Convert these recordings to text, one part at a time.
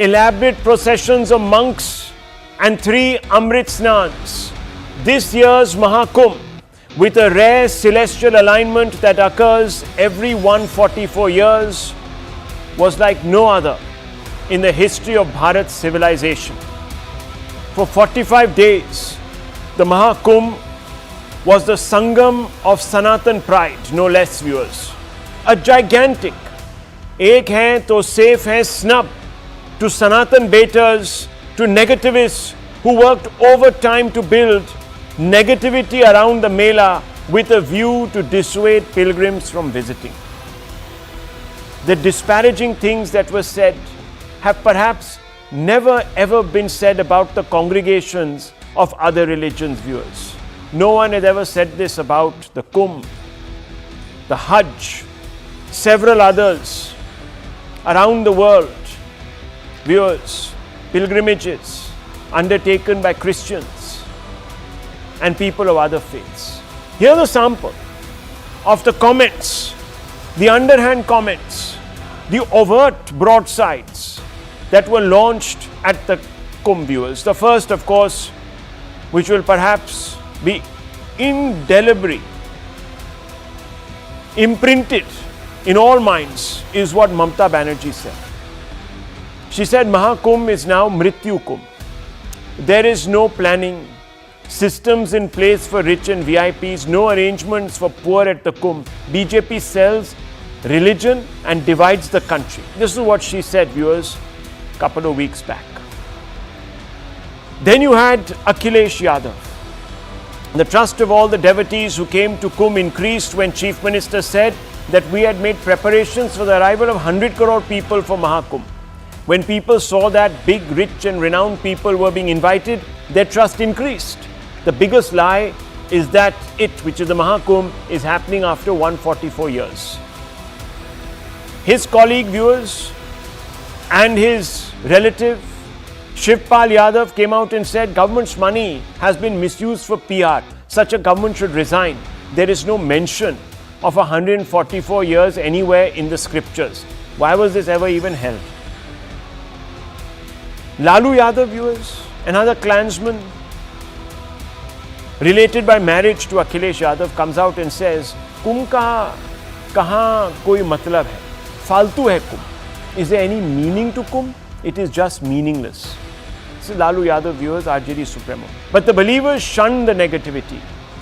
elaborate processions of monks and 3 Amrit Snans. This year's Mahakumbh, with a rare celestial alignment that occurs every 144 years, was like no other in the history of Bharat's civilization. For 45 days, the Mahakumbh was the Sangam of Sanatan pride, no less, viewers. A gigantic, ek hai to safe hai snub to Sanatan baiters, to negativists who worked overtime to build negativity around the Mela with a view to dissuade pilgrims from visiting. The disparaging things that were said have perhaps never ever been said about the congregations of other religions, viewers. No one has ever said this about the Kumbh, the Hajj, several others around the world, viewers, pilgrimages undertaken by Christians and people of other faiths. Here's a sample of the comments, the underhand comments, the overt broadsides that were launched at the Kumbh, viewers. The first, of course, which will perhaps be indelibly imprinted in all minds, is what Mamata Banerjee said. She said, Mahakumbh is now Mrityu Kumbh. There is no planning, systems in place for rich and VIPs, no arrangements for poor at the Kumbh. BJP sells religion and divides the country. This is what she said, viewers, a couple of weeks back. Then you had Akhilesh Yadav. The trust of all the devotees who came to Kumbh increased when Chief Minister said that we had made preparations for the arrival of 100 crore people for Mahakumbh. When people saw that big, rich and renowned people were being invited, their trust increased. The biggest lie is that which is the Mahakumbh, is happening after 144 years. His colleague, viewers, and his relative, Shivpal Yadav, came out and said government's money has been misused for PR. Such a government should resign. There is no mention of 144 years anywhere in the scriptures. Why was this ever even held? Lalu Yadav, viewers, another clansman related by marriage to Akhilesh Yadav, comes out and says, Kumbh ka kahan koi matlab hai? Faltu hai Kumbh. Is there any meaning to Kumbh? It is just meaningless. This is Lalu Yadav, viewers, RJD Supremo. But the believers shunned the negativity,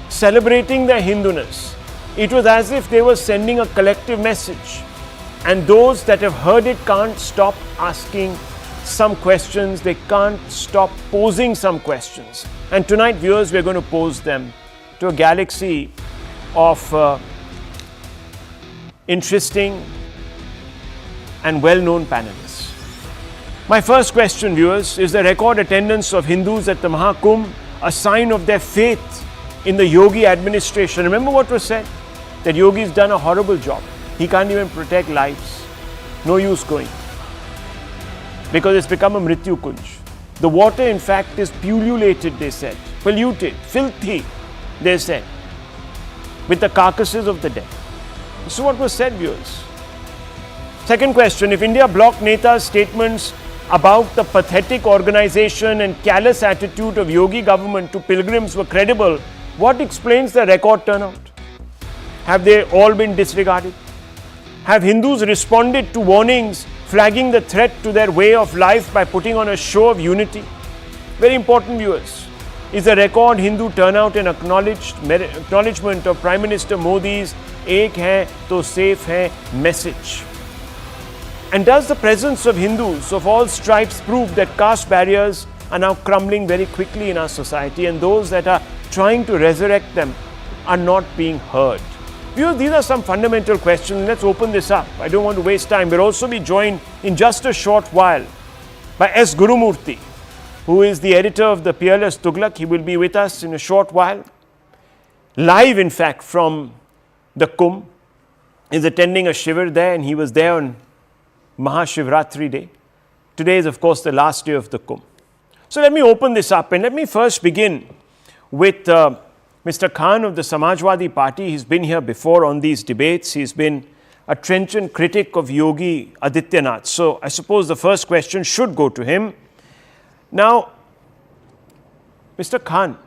celebrating their Hinduness. It was as if they were sending a collective message. And those that have heard it can't stop asking some questions. They can't stop posing some questions. And tonight, viewers, we're going to pose them to a galaxy of interesting and well-known panelists. My first question, viewers, is the record attendance of Hindus at the Mahakumbh a sign of their faith in the Yogi administration? Remember what was said? That Yogi's done a horrible job. He can't even protect lives. No use going. Because it's become a Mrityu Kunj. The water, in fact, is pullulated, they said. Polluted, filthy, they said, with the carcasses of the dead. This is what was said, viewers. Second question, if India blocked Neta's statements about the pathetic organization and callous attitude of Yogi government to pilgrims were credible, what explains the record turnout? Have they all been disregarded? Have Hindus responded to warnings flagging the threat to their way of life by putting on a show of unity? Very important, viewers. Is the record Hindu turnout an acknowledgement of Prime Minister Modi's Ek hai to safe hai message? And does the presence of Hindus of all stripes prove that caste barriers are now crumbling very quickly in our society, and those that are trying to resurrect them are not being heard? Viewers, these are some fundamental questions. Let's open this up. I don't want to waste time. We'll also be joined in just a short while by S. Gurumurthy, who is the editor of the Peerless Tughlaq. He will be with us in a short while. Live, in fact, from the Kumbh. He's attending a Shivir there, and he was there on Mahashivratri day. Today is, of course, the last day of the Kumbh. So let me open this up, and let me first begin with Mr. Khan of the Samajwadi Party. He's been here before on these debates. He's been a trenchant critic of Yogi Adityanath. So I suppose the first question should go to him. Now, Mr. Khan,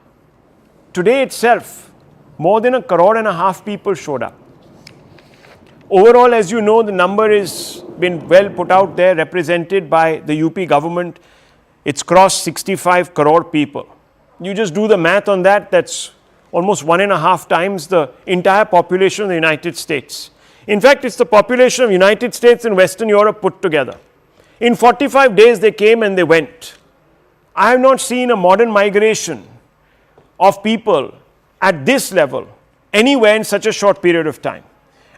today itself, more than 1.5 crore people showed up. Overall, as you know, the number has been well put out there, represented by the UP government. It's crossed 65 crore people. You just do the math on that, that's almost 1.5 times the entire population of the United States. In fact, it's the population of the United States and Western Europe put together. In 45 days, they came and they went. I have not seen a modern migration of people at this level anywhere in such a short period of time.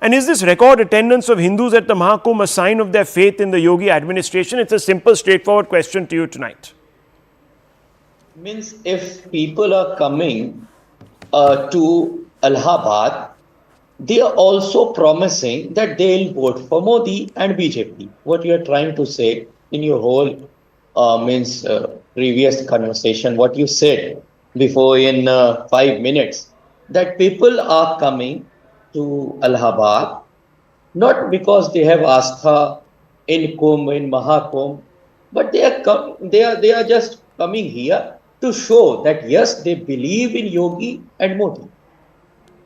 And is this record attendance of Hindus at the Mahakumbh a sign of their faith in the Yogi administration? It's a simple, straightforward question to you tonight. Means if people are coming to Allahabad, they are also promising that they will vote for Modi and BJP. What you are trying to say in your whole previous conversation, what you said before in 5 minutes, that people are coming to Allahabad not because they have astha in Kumbh, in Mahakumbh, but they are just coming here to show that yes, they believe in Yogi and Modi,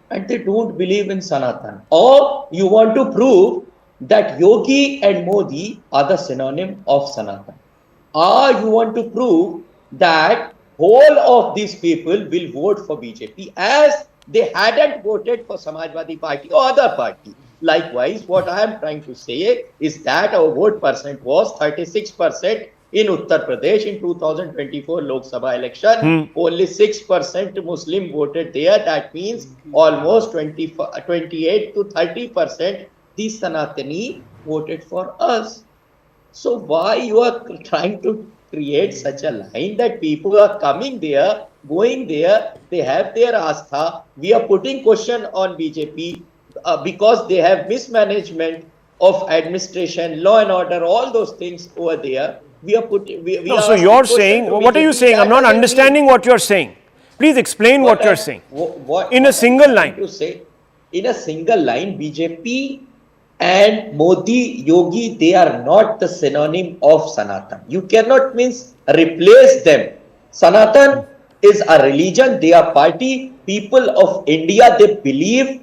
and they don't believe in Sanatan. Or you want to prove that Yogi and Modi are the synonym of Sanatan. Or you want to prove that whole of these people will vote for BJP as they hadn't voted for Samajwadi Party or other party. Likewise, what I am trying to say is that our vote percent was 36% in Uttar Pradesh in 2024 Lok Sabha election. Only 6% Muslim voted there. That means almost 28 to 30% the Sanatani voted for us. So why you are trying to create such a line that people are coming there, going there, they have their astha. We are putting question on BJP because they have mismanagement of administration, law and order, all those things over there. We are putting. So you're saying, what are you saying? I'm not understanding what you're saying. Please explain what you're saying. In a single line. To say, in a single line, BJP and Modi, Yogi, they are not the synonym of Sanatan. You cannot replace them. Sanatan is a religion, they are party. People of India, they believe,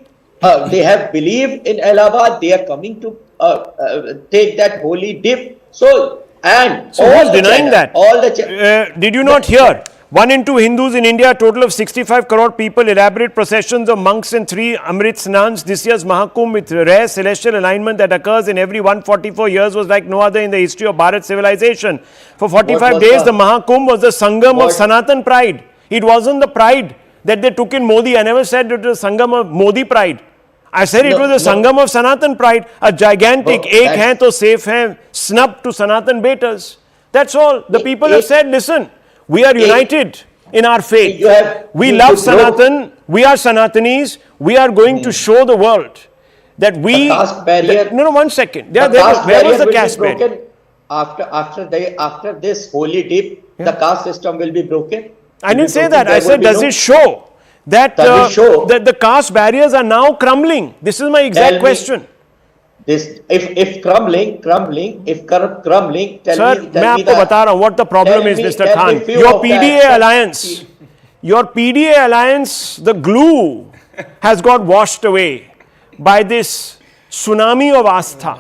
they have believed in Allahabad, they are coming to take that holy dip. So who's denying that? Did you not hear? 1 in 2 Hindus in India, a total of 65 crore people, elaborate processions of monks and 3 Amrit Snans. This year's Mahakumbh, with rare celestial alignment that occurs in every 144 years, was like no other in the history of Bharat civilization. For 45 days, the Mahakumbh was the Sangam of Sanatan pride. It wasn't the pride that they took in Modi. I never said it was a Sangam of Modi pride. I said it was a Sangam of Sanatan pride, a gigantic ek hai to safe hai, snub to Sanatan betas. That's all. The people have said, listen, we are united in our faith. We love Sanatan. We are Sanatanis. We are going to show the world that we... The caste barrier... No, 1 second. Where was the caste barrier? After this holy dip, the caste system will be broken. I didn't say that. I said, does it show that the caste barriers are now crumbling? This is my exact question. This, if crumbling, tell me मैं आपको बता रहा हूँ what the problem is, Mr. Khan. Your PDA alliance, the glue has got washed away by this tsunami of astha,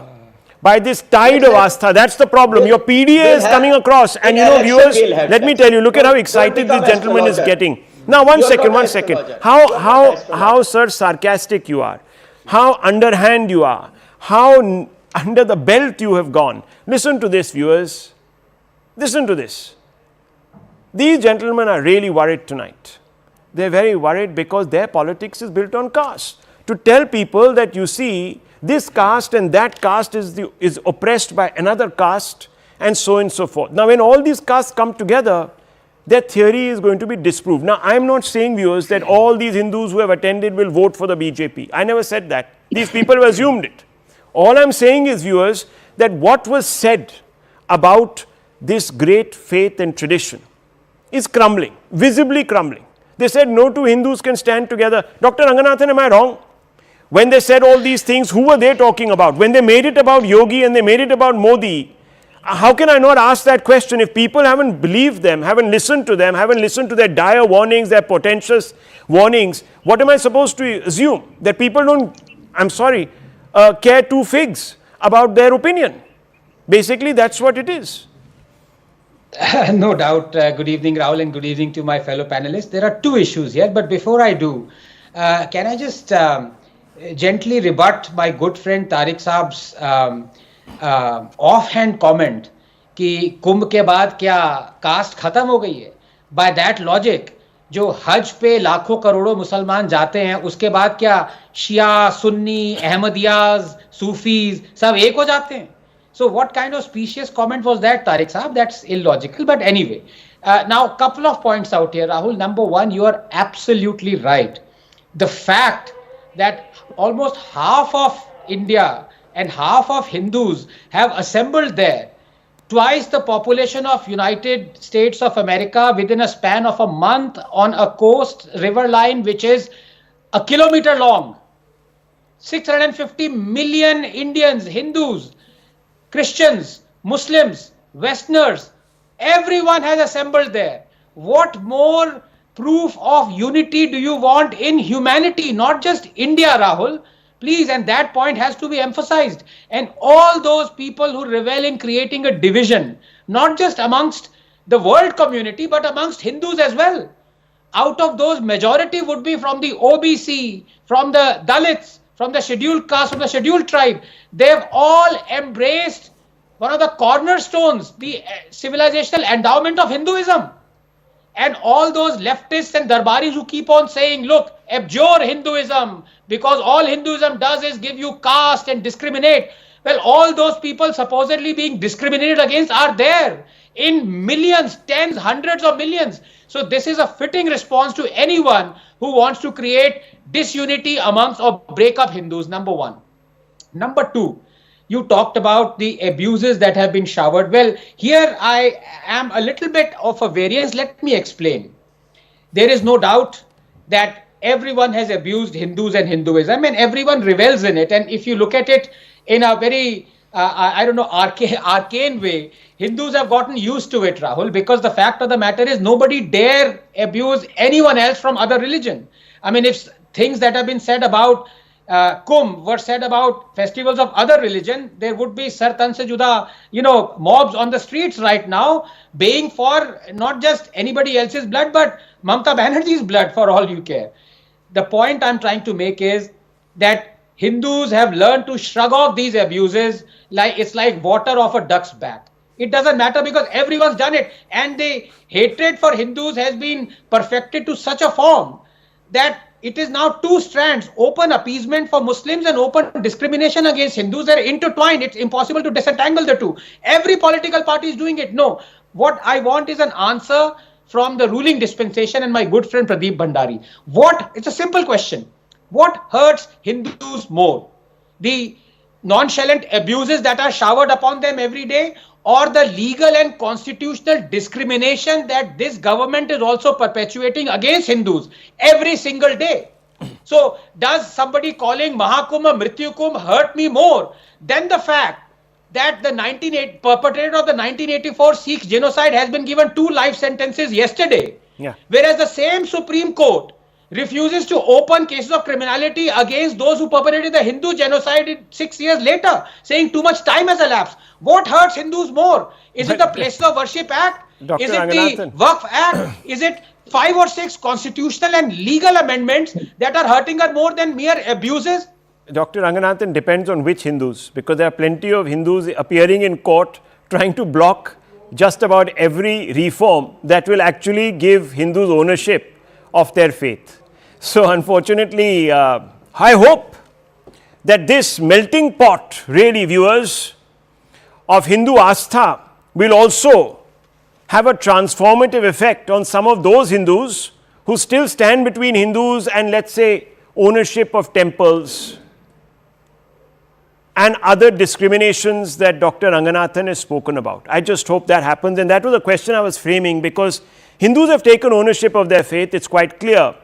by this tide of astha. That's the problem. Your PDA is coming across, and you know, viewers, let me tell you, look at how excited this gentleman is getting. Now, one second. How, sir, sarcastic you are, how underhand you are, how under the belt you have gone. Listen to this, viewers. Listen to this. These gentlemen are really worried tonight. They're very worried because their politics is built on caste. To tell people that, you see, this caste and that caste is oppressed by another caste, and so on and so forth. Now, when all these castes come together, their theory is going to be disproved. Now, I am not saying, viewers, that all these Hindus who have attended will vote for the BJP. I never said that. These people have assumed it. All I'm saying is, viewers, that what was said about this great faith and tradition is crumbling, visibly crumbling. They said no two Hindus can stand together. Dr. Ranganathan, am I wrong? When they said all these things, who were they talking about? When they made it about Yogi and they made it about Modi, how can I not ask that question? If people haven't believed them, haven't listened to them, haven't listened to their dire warnings, their portentous warnings, what am I supposed to assume? That people don't, I'm sorry, care two figs about their opinion. Basically, that's what it is. No doubt. Good evening, Rahul, and good evening to my fellow panelists. There are two issues here, but before I do, can I just gently rebut my good friend Tariq Saab's offhand comment कि कुंभ के बाद क्या cast खत्म हो गई है? By that logic, जो हज पे लाखों करोड़ों मुसलमान जाते हैं, उसके बाद क्या शिया, सुन्नी, अहमदियाज, सूफीज सब एक हो जाते हैं? So what kind of specious comment was that, Tariq Saab? That's illogical. But anyway, now a couple of points out here, Rahul. Number one, you are absolutely right. The fact that almost half of India and half of Hindus have assembled there, twice the population of United States of America within a span of a month on a coast river line which is a kilometer long. 650 million Indians, Hindus, Christians, Muslims, Westerners, everyone has assembled there. What more proof of unity do you want in humanity? Not just India, Rahul. Please, and that point has to be emphasized. And all those people who revel in creating a division, not just amongst the world community, but amongst Hindus as well. Out of those, majority would be from the OBC, from the Dalits, from the scheduled caste, from the scheduled tribe. They've all embraced one of the cornerstones, the civilizational endowment of Hinduism. And all those leftists and darbaris who keep on saying, look, abjure Hinduism, because all Hinduism does is give you caste and discriminate. Well, all those people supposedly being discriminated against are there in millions, tens, hundreds of millions. So this is a fitting response to anyone who wants to create disunity amongst or break up Hindus, number one. Number two, you talked about the abuses that have been showered. Well, here I am a little bit of a variance. Let me explain. There is no doubt that everyone has abused Hindus and Hinduism, and everyone revels in it. And if you look at it in a very, arcane way, Hindus have gotten used to it, Rahul, because the fact of the matter is nobody dare abuse anyone else from other religion. I mean, if things that have been said about Kumbh were said about festivals of other religion, there would be Sar Tan Se Juda, mobs on the streets right now, baying for not just anybody else's blood, but Mamata Banerjee's blood for all you care. The point I'm trying to make is that Hindus have learned to shrug off these abuses like it's like water off a duck's back. It doesn't matter because everyone's done it, and the hatred for Hindus has been perfected to such a form that it is now two strands, open appeasement for Muslims and open discrimination against Hindus. They're intertwined. It's impossible to disentangle the two. Every political party is doing it. No, what I want is an answer from the ruling dispensation and my good friend Pradeep Bhandari. It's a simple question. What hurts Hindus more? The nonchalant abuses that are showered upon them every day, or the legal and constitutional discrimination that this government is also perpetuating against Hindus every single day? So does somebody calling Mahakumbh a Mrityu Kumbh hurt me more than the fact that the perpetrator of the 1984 Sikh genocide has been given 2 life sentences yesterday? Yeah. Whereas the same Supreme Court refuses to open cases of criminality against those who perpetrated the Hindu genocide 6 years later, saying too much time has elapsed. What hurts Hindus more? Is it the Places of Worship Act? Dr. Is it Ranganathan. the Waqf Act? Is it 5 or 6 constitutional and legal amendments that are hurting us more than mere abuses? Dr. Ranganathan, depends on which Hindus, because there are plenty of Hindus appearing in court trying to block just about every reform that will actually give Hindus ownership of their faith. So unfortunately, I hope that this melting pot, really, viewers, of Hindu Astha will also have a transformative effect on some of those Hindus who still stand between Hindus and, let's say, ownership of temples and other discriminations that Dr. Ranganathan has spoken about. I just hope that happens, and that was a question I was framing, because Hindus have taken ownership of their faith, it's quite clear,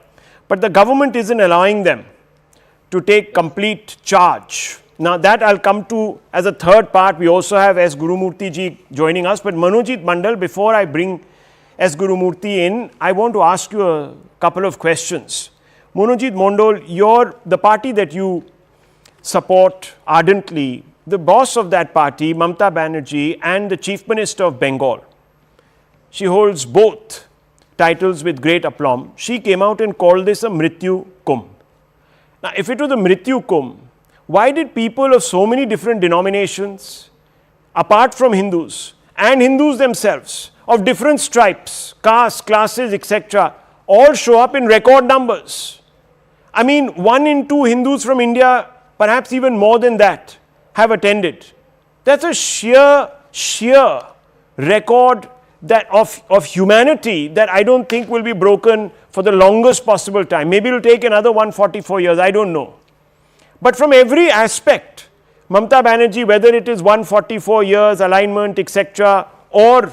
but the government isn't allowing them to take complete charge. Now that I'll come to as a third part. We also have S. Gurumurthy ji joining us. But Manojit Mandal, before I bring S. Gurumurthy in, I want to ask you a couple of questions. Manojit Mandal, the party that you support ardently, the boss of that party, Mamata Banerjee, and the Chief Minister of Bengal, she holds both titles with great aplomb. She came out and called this a Mrityu Kumbh. Now, if it was a Mrityu Kumbh, why did people of so many different denominations, apart from Hindus, and Hindus themselves, of different stripes, castes, classes, etc., all show up in record numbers? I mean, 1 in 2 Hindus from India, perhaps even more than that, have attended. That's a sheer record that of humanity that I don't think will be broken for the longest possible time. Maybe it will take another 144 years, I don't know. But from every aspect, Mamata Banerjee, whether it is 144 years, alignment, etc., or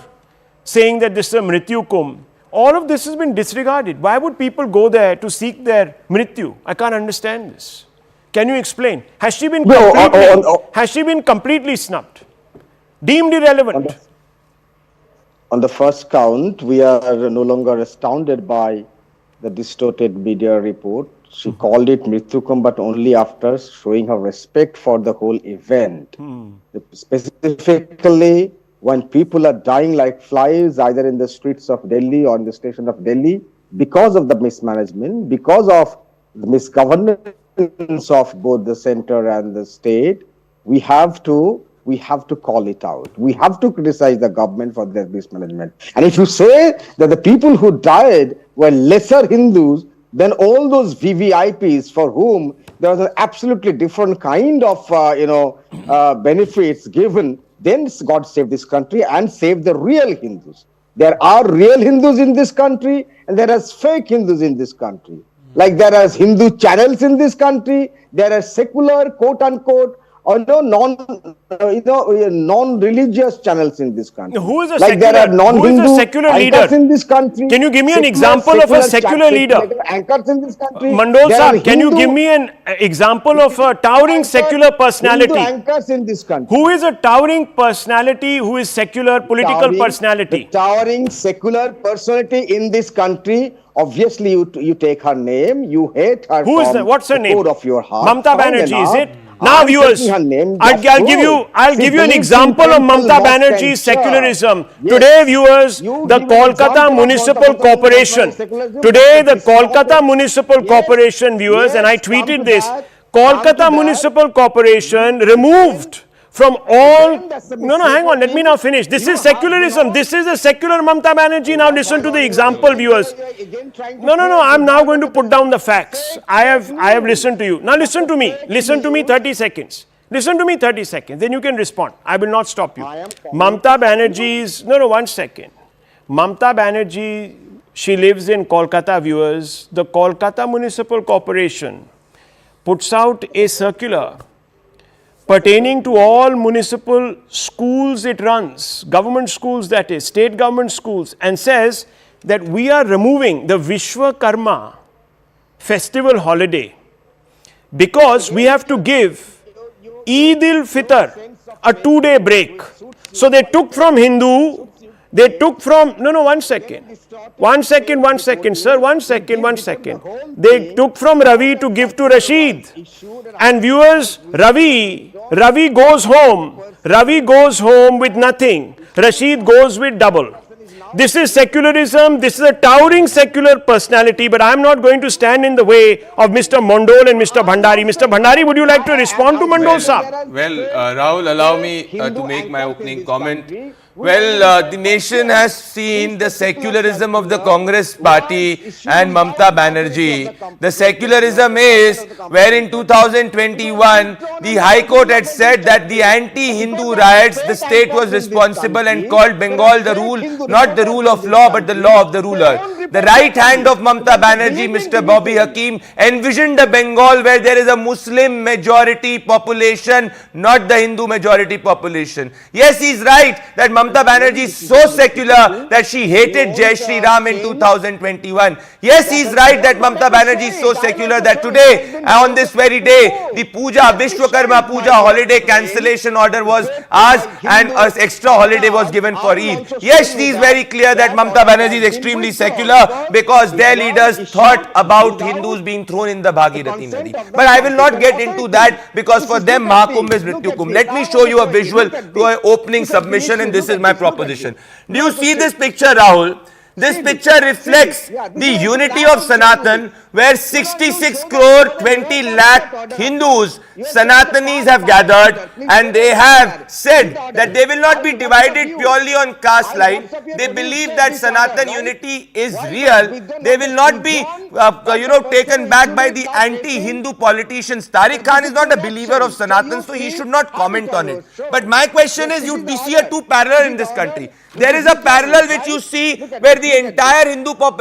saying that this is a Mrityu Kumbh, all of this has been disregarded. Why would people go there to seek their Mrityu? I can't understand this. Can you explain? Has she been has she been completely snubbed? Deemed irrelevant? On the first count, we are no longer astounded by the distorted media report. She called it Mrityu Kumbh, but only after showing her respect for the whole event. Specifically, when people are dying like flies, either in the streets of Delhi or in the station of Delhi, because of the mismanagement, because of the misgovernance of both the center and the state, we have to call it out. We have to criticize the government for their mismanagement. And if you say that the people who died were lesser Hindus than all those VVIPs for whom there was an absolutely different kind of benefits given, then God save this country and save the real Hindus. There are real Hindus in this country and there are fake Hindus in this country. Like there are Hindu channels in this country, there are secular, quote unquote, or non-religious channels in this country. Who is a like secular, there are non-Hindu secular leader in this country? Can you give me an example of a secular leader? Anchors in this country. Mandol Saab, can you give me an example of a towering secular personality? Hindu anchors in this country. Who is a towering personality who is secular political personality? The towering secular personality in this country. Obviously, you take her name, you hate her. Who is that? What's her name? Of your heart. Mamata Banerjee, is it? Now, viewers, I'll give you an example of Mamata Banerjee's secularism. Yes. Today, viewers, the Kolkata Municipal Corporation. Today, the Kolkata Municipal Corporation, viewers, and I tweeted this. Kolkata Municipal Corporation removed from all, hang on, let me now finish. This is secularism. This is a secular Mamata Banerjee. Now listen to the example, viewers. No, I'm now going to put down the facts. I have listened to you. Now listen to me 30 seconds. Listen to me 30 seconds, then you can respond. I will not stop you. Mamata Banerjee's, one second. Mamata Banerjee, she lives in Kolkata, viewers. The Kolkata Municipal Corporation puts out a circular pertaining to all municipal schools it runs, government schools that is, state government schools, and says that we are removing the Vishwakarma festival holiday because we have to give Eid al-Fitr a 2-day break. So they took from Hindu, they took from, one second, sir, one second. They took from Ravi to give to Rashid. And viewers, Ravi goes home with nothing. Rashid goes with double. This is secularism, this is a towering secular personality, but I am not going to stand in the way of Mr. Mondol and Mr. Bhandari. Mr. Bhandari, would you like to respond to Mondol Saab? Well, Rahul, allow me to make my opening comment. Well, the nation has seen the secularism of the Congress party and Mamata Banerjee. The secularism is where in 2021, the High Court had said that the anti-Hindu riots, the state was responsible and called Bengal the rule, not the rule of law, but the law of the ruler. The right hand of Mamata Banerjee, Mr. Bobby Hakim, envisioned a Bengal where there is a Muslim majority population, not the Hindu majority population. Yes, he's right that Mamata Banerjee is so secular that she hated Jai Shri Ram in 2021. Yes, he's right that Mamata Banerjee is so secular that today, on this very day, the Puja, Vishwakarma Puja holiday cancellation order was asked and an extra holiday was given for Eid. Yes, she is very clear that Mamata Banerjee is extremely secular because their leaders thought about Hindus being thrown in the Bhagirathi Nadi. But I will not get into that because for them Mahakumbh is Mrityu Kumbh. Let me show you a visual to an opening submission, and this is my proposition. Do you see this picture, Rahul? This picture reflects the unity of Sanatan, where 66 crore 20 lakh Hindus, Sanatanis have gathered, and they have said that they will not be divided purely on caste line. They believe that Sanatan unity is real. They will not be taken back by the anti-Hindu politicians. Tariq Khan is not a believer of Sanatan, so he should not comment on it. But my question is, we see a two parallel in this country. There is a parallel which you see where the entire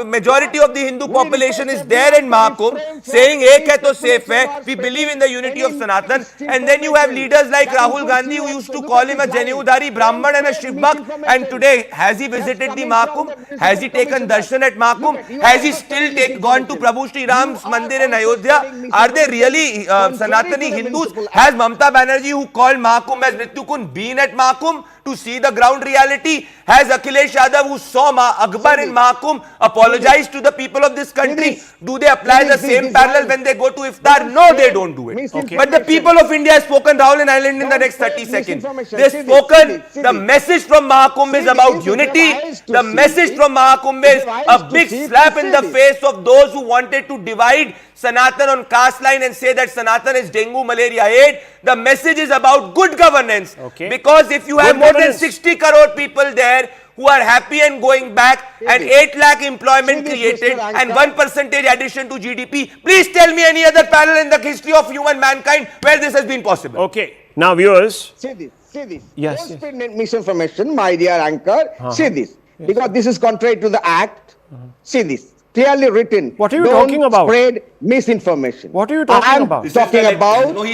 majority of the Hindu population is there in Mahakumbh saying ek hai to safe hai, we believe in the unity of Sanatan, and then you have leaders like Rahul Gandhi who used to call him a Janeudhari Brahman and a Shivbhakt, and today has he visited the Mahakumbh? Has he taken darshan at Mahakumbh? Has he still gone to Prabhu Shri Ram's Mandir in Ayodhya? Are they really Sanatani Hindus? Has Mamata Banerjee, who called Mahakumbh as Mrityu Kumbh, been at Mahakumbh to see the ground reality? Has Akhilesh Yadav, who saw Akbar in Mahakumbh, apologized to the people of this country? Do they apply the same parallel when they go to iftar? No, they don't do it. Okay. But the people of India have spoken, Rahul and Ireland, in the next 30 seconds. They've spoken. The message from Mahakumbh is about unity. The message from Mahakumbh is a big slap in the face of those who wanted to divide Sanatan on caste line and say that Sanatan is dengue, malaria, AIDS. The message is about good governance. Okay. Because if you have more than 60 crore people there who are happy and going back, and 8 lakh employment created and 1% addition to GDP, please tell me any other parallel in the history of human mankind where this has been possible. Okay. Now viewers. See this. Yes. Don't spread misinformation, my dear anchor. See this. Yes. Because this is contrary to the act. See this. Clearly written. What are you talking about? Spread misinformation. What are you talking about? Talking about. No.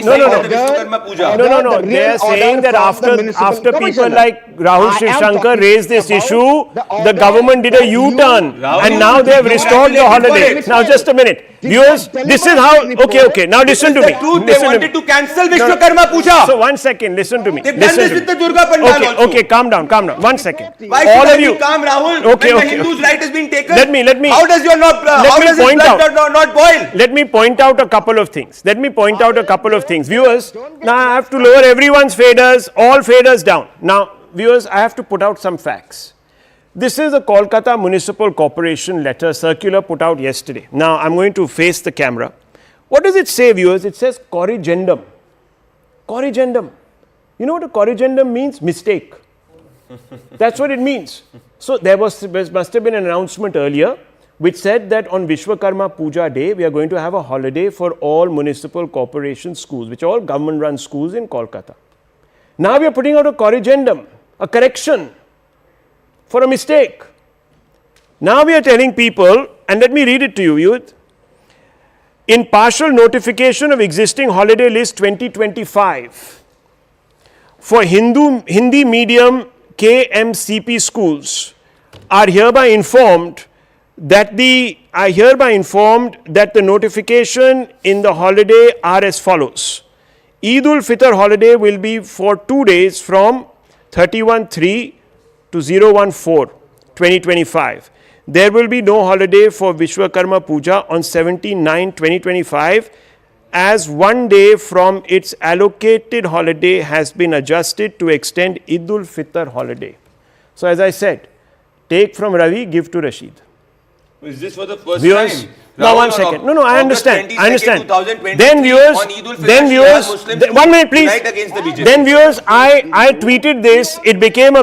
They are saying that after people like Rahul Shivshankar raised this issue, the government did a U-turn, and now they have restored the holiday. Now just a minute. Viewers, this is how. Okay. Now listen to me. They wanted to cancel Vishwakarma Puja. So 1 second, listen to me. They've done this with the Durga Pandal also. Okay, calm down. 1 second. Why should I be calm, Rahul? Okay. When the Hindu's right has been taken. Let me. How does your not boil? Let me point out a couple of things. Viewers, now I have to lower everyone's faders, all faders down. Now, viewers, I have to put out some facts. This is a Kolkata Municipal Corporation letter circular put out yesterday. Now, I'm going to face the camera. What does it say, viewers? It says corrigendum. Corrigendum. You know what a corrigendum means? Mistake. That's what it means. So, there must have been an announcement earlier which said that on Vishwakarma Puja Day, we are going to have a holiday for all municipal corporation schools, which are all government-run schools in Kolkata. Now we are putting out a corrigendum, a correction for a mistake. Now we are telling people, and let me read it to you, youth. In partial notification of existing holiday list 2025 for Hindi medium KMCP schools, are hereby informed that the notification in the holiday are as follows. Eid ul Fitr holiday will be for 2 days from 31/3 to 014/2025. There will be no holiday for Vishwakarma Puja on 17/9/2025, as 1 day from its allocated holiday has been adjusted to extend Eid ul Fitr holiday. So as I said, take from Ravi, give to Rashid. Is this for the first viewers, time? No, 1 second. No, I understand. Then viewers, 1 minute please. Then viewers, I tweeted this. It became a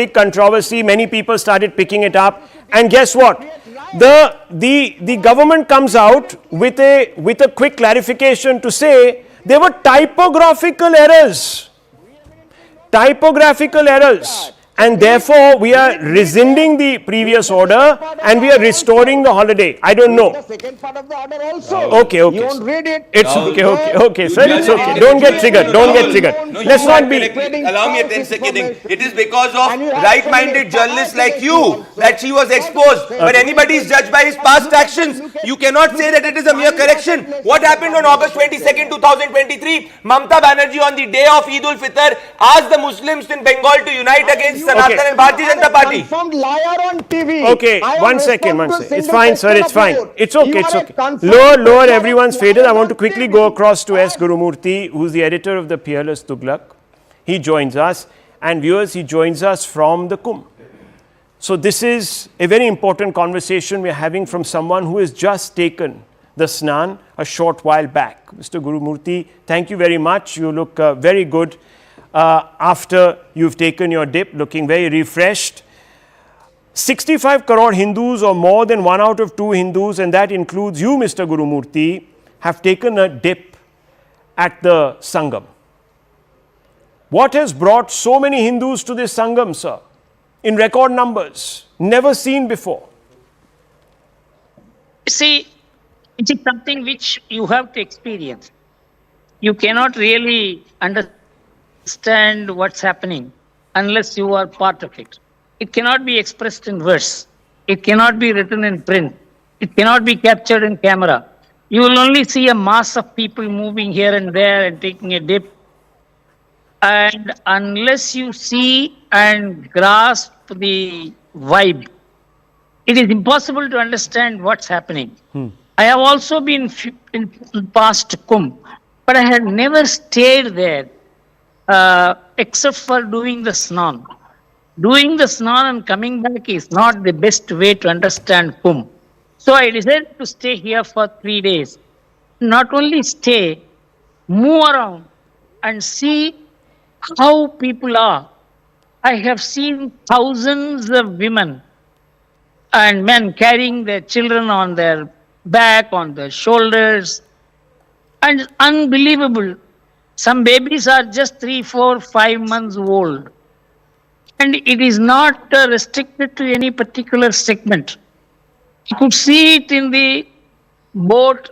big controversy. Many people started picking it up. And guess what? The government comes out with a quick clarification to say there were typographical errors. and therefore we are rescinding the previous order and we are restoring the holiday. I don't know. The second part of the order also. Okay. You won't read it. It's okay, sir. It's okay. Don't get triggered. Don't get triggered. Let's not be. Allow me a 10-second thing. It is because of right-minded journalists like you that she was exposed. But anybody is judged by his past actions. You cannot say that it is a mere correction. What happened on August 22nd, 2023? Mamata Banerjee on the day of Eid ul-Fitr asked the Muslims in Bengal to unite against Sanatan and Bharatiya Janata Party. Confirmed liar on TV. Okay, one second. It's fine, sir. It's fine. It's You okay. are It's a okay. confirmed Lower liar everyone's on faded. I want to TV. quickly go across to S. Gurumurthy, who's the editor of the Peerless Tughlaq. He joins us. And viewers, he joins us from the Kumbh. So this is a very important conversation we're having from someone who has just taken the Snan a short while back. Mr. Gurumurthy, thank you very much. You look very good after you've taken your dip, looking very refreshed. 65 crore Hindus, or more than 1 out of 2 Hindus, and that includes you, Mr. Gurumurthy, have taken a dip at the Sangam. What has brought so many Hindus to this Sangam, sir? In record numbers, never seen before. See, it is something which you have to experience. You cannot really understand what's happening unless you are part of it. It cannot be expressed in verse. It cannot be written in print. It cannot be captured in camera. You will only see a mass of people moving here and there and taking a dip. And unless you see and grasp the vibe, it is impossible to understand what's happening. I have also been in past Kumbh, but I had never stayed there except for doing the Snan. Doing the Snan and coming back is not the best way to understand Kumbh. So I decided to stay here for 3 days. Not only stay, move around and see how people are. I have seen thousands of women and men carrying their children on their back, on their shoulders. And it's unbelievable. Some babies are just 3, 4, 5 months old. And it is not restricted to any particular segment. You could see it in the boat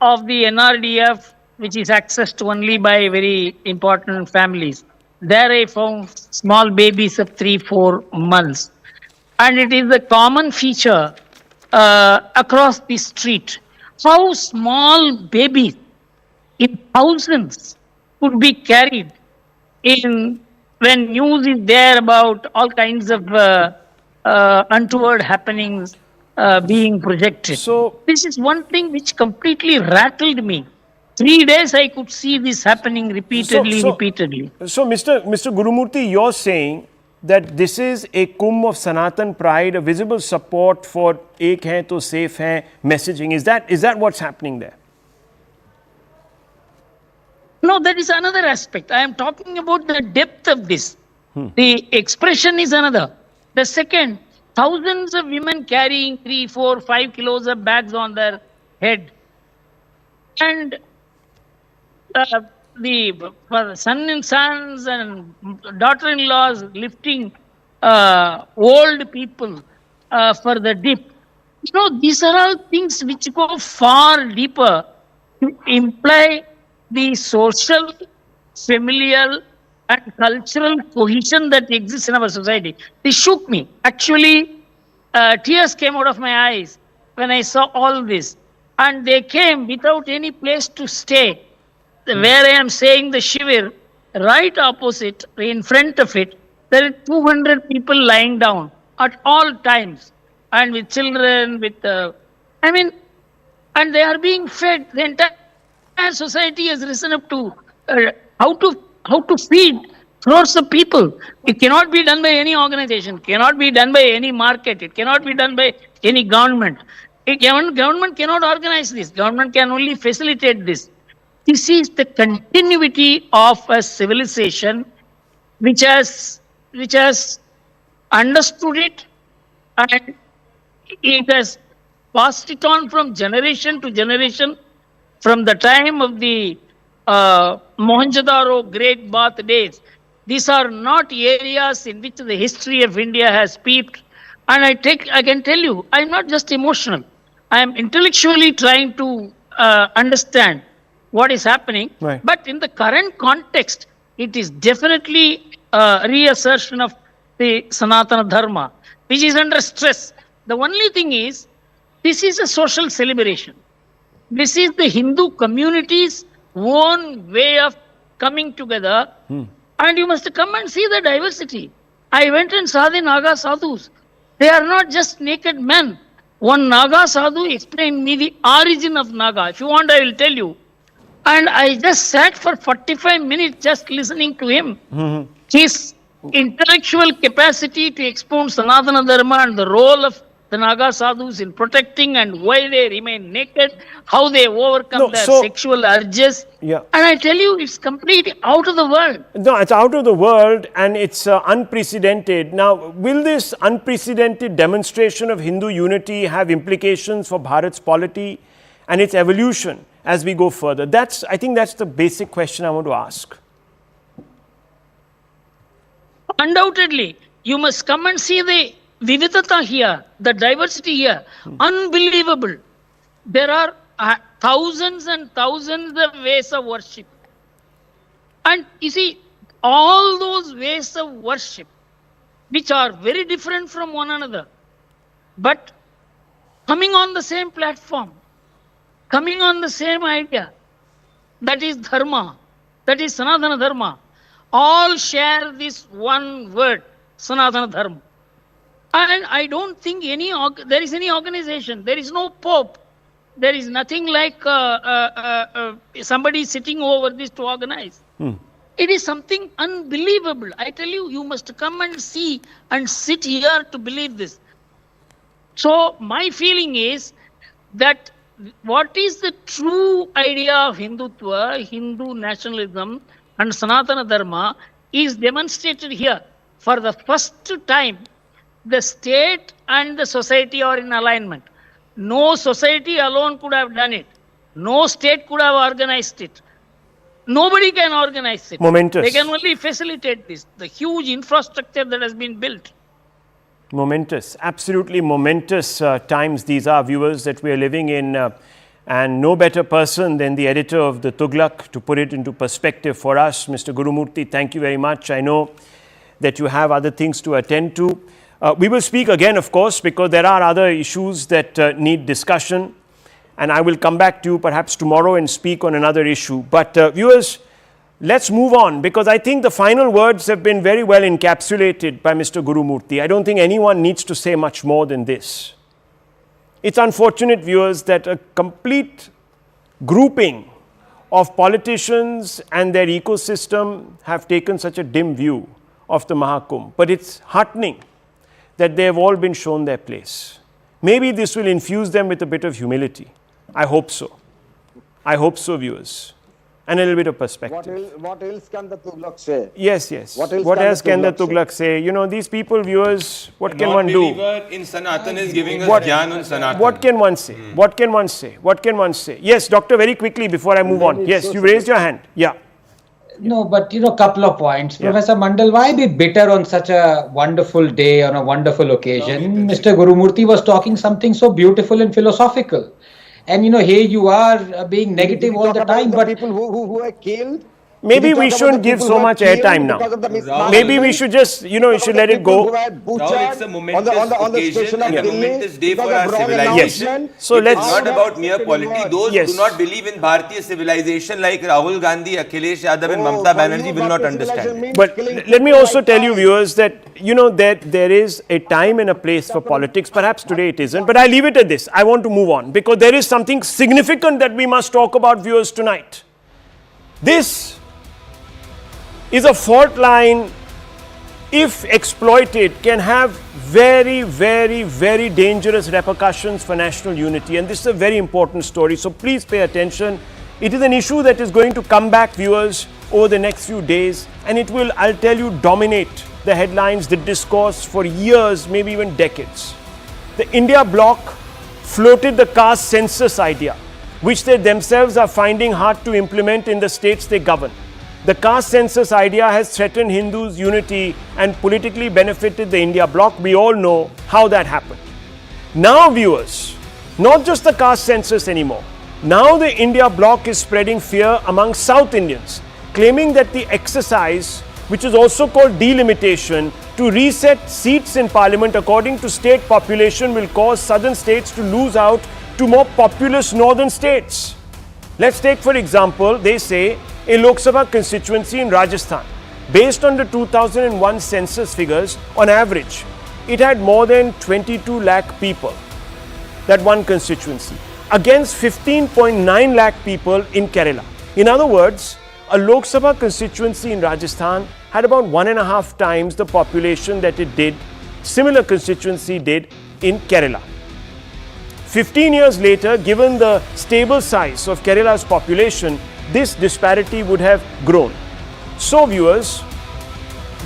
of the NRDF, which is accessed only by very important families. There I found small babies of 3, 4 months. And it is a common feature across the street. How small babies in thousands could be carried in when news is there about all kinds of untoward happenings being projected. So this is one thing which completely rattled me. 3 days I could see this happening repeatedly. So, Mr. Gurumurthy, you're saying that this is a Kumbh of Sanatan pride, a visible support for Ek Hai To Safe Hai messaging. Is that what's happening there? No, that is another aspect. I am talking about the depth of this. The expression is another. The second, thousands of women carrying 3, 4, 5 kilos of bags on their head. And the sons and daughter-in-laws lifting old people for the dip. You know, these are all things which go far deeper to imply the social, familial, and cultural cohesion that exists in our society. This shook me. Actually, tears came out of my eyes when I saw all this. And they came without any place to stay. Where I am saying the Shivir, right opposite, in front of it, there are 200 people lying down at all times. And with children, and they are being fed. The entire society has risen up to how to feed crores of people. It cannot be done by any organization, cannot be done by any market, it cannot be done by any government. Government cannot organize this. Government can only facilitate this. This is the continuity of a civilization which has understood it, and it has passed it on from generation to generation. From the time of the Mohenjo-daro Great Bath days, These are not areas in which the history of India has peeped. And I can tell you, I'm not just emotional. I am intellectually trying to understand what is happening. Right. But in the current context, it is definitely a reassertion of the Sanatana Dharma, which is under stress. The only thing is, this is a social celebration. This is the Hindu community's own way of coming together. And you must come and see the diversity. I went and saw the Naga sadhus. They are not just naked men. One Naga sadhu explained me the origin of Naga. If you want, I will tell you. And I just sat for 45 minutes just listening to him. His intellectual capacity to expound Sanatana Dharma and the role of the Naga sadhus in protecting and why they remain naked, how they overcome their sexual urges. Yeah. And I tell you, it's completely out of the world. No, it's out of the world and it's unprecedented. Now, will this unprecedented demonstration of Hindu unity have implications for Bharat's polity and its evolution as we go further? I think that's the basic question I want to ask. Undoubtedly, you must come and see the Vividata here, the diversity here. Unbelievable. There are thousands and thousands of ways of worship. And you see, all those ways of worship, which are very different from one another, but coming on the same platform, coming on the same idea, that is Dharma, that is Sanatana Dharma, all share this one word, Sanatana Dharma. And I don't think there is any organization, there is no pope, there is nothing like somebody sitting over this to organize. It is something unbelievable. I tell you, you must come and see and sit here to believe this. So my feeling is that what is the true idea of Hindutva, Hindu nationalism and Sanatana Dharma is demonstrated here. For the first time, the state and the society are in alignment. No society alone could have done it. No state could have organized it. Nobody can organize it. Momentous. They can only facilitate this, the huge infrastructure that has been built. Momentous, absolutely momentous times these are, viewers, that we are living in. And no better person than the editor of the Tughlaq to put it into perspective for us. Mr. Gurumurthy, thank you very much. I know that you have other things to attend to. We will speak again, of course, because there are other issues that need discussion. And I will come back to you perhaps tomorrow and speak on another issue. But viewers, let's move on, because I think the final words have been very well encapsulated by Mr. Gurumurthy. I don't think anyone needs to say much more than this. It's unfortunate, viewers, that a complete grouping of politicians and their ecosystem have taken such a dim view of the Mahakumbh. But it's heartening that they have all been shown their place. Maybe this will infuse them with a bit of humility. I hope so. I hope so, viewers. And a little bit of perspective. What else can the Tughlaq say? Yes. What else can the Tughlaq say? You know, these people, viewers, what can one do? In Sanatan is giving us Gyan on Sanatan. What can one say? What can one say? What can one say? Yes, doctor, very quickly before I move on. Yes, you raised your hand. Yeah. No, but couple of points. Yeah. Professor Mandal, why be bitter on such a wonderful day, on a wonderful occasion? Mr. Gurumurthy was talking something so beautiful and philosophical. And here you are being negative all the time. But people who were killed. Maybe we shouldn't give so much airtime now. Maybe we should just, you should let it go. Rahul, it's a momentous occasion and a momentous day for our civilization. Yes. So let's. It's not about mere polity. Those who do not believe in Bharatiya civilization like Rahul Gandhi, Akhilesh Yadav and Mamata Banerjee will not understand it. But let me also tell you, viewers, that, there is a time and a place for politics. Perhaps today it isn't. But I leave it at this. I want to move on because there is something significant that we must talk about, viewers, tonight. This is a fault line, if exploited, can have very, very, very dangerous repercussions for national unity. And this is a very important story. So please pay attention. It is an issue that is going to come back, viewers, over the next few days. And it will, I'll tell you, dominate the headlines, the discourse for years, maybe even decades. The India bloc floated the caste census idea, which they themselves are finding hard to implement in the states they govern. The caste census idea has threatened Hindus' unity and politically benefited the India bloc. We all know how that happened. Now, viewers, not just the caste census anymore. Now the India bloc is spreading fear among South Indians, claiming that the exercise, which is also called delimitation, to reset seats in parliament according to state population will cause southern states to lose out to more populous northern states. Let's take, for example, they say a Lok Sabha constituency in Rajasthan. Based on the 2001 census figures, on average, it had more than 22 lakh people, that one constituency, against 15.9 lakh people in Kerala. In other words, a Lok Sabha constituency in Rajasthan had about 1.5 times the population that it did, similar constituency did in Kerala. 15 years later, given the stable size of Kerala's population, this disparity would have grown. So, viewers,